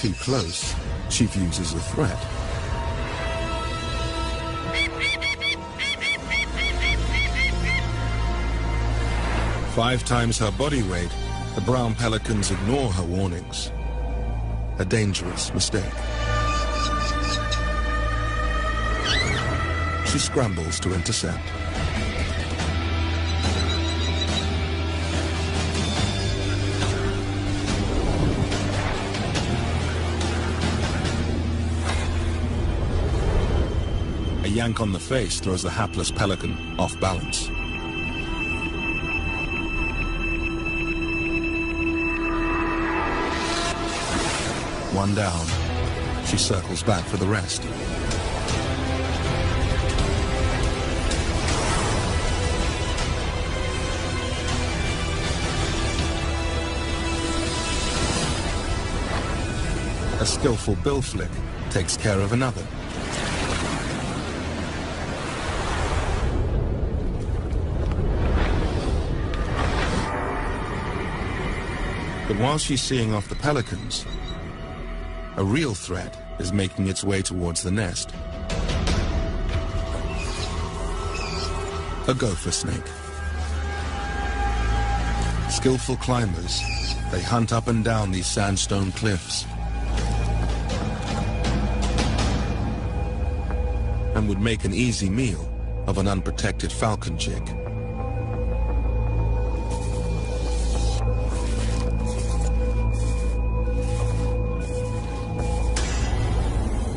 too close, she views as a threat. Five times her body weight, the brown pelicans ignore her warnings. A dangerous mistake. She scrambles to intercept. A yank on the face throws the hapless pelican off balance. One down. She circles back for the rest. A skillful bill flick takes care of another. But while she's seeing off the pelicans, a real threat is making its way towards the nest. A gopher snake. Skillful climbers, they hunt up and down these sandstone cliffs and would make an easy meal of an unprotected falcon chick.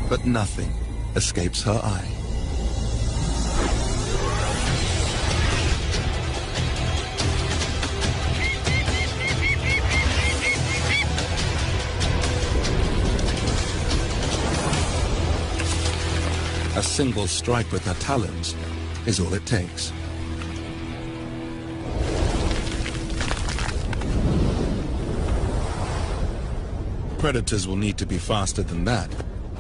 But nothing escapes her eye. A single strike with her talons is all it takes. Predators will need to be faster than that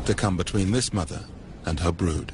to come between this mother and her brood.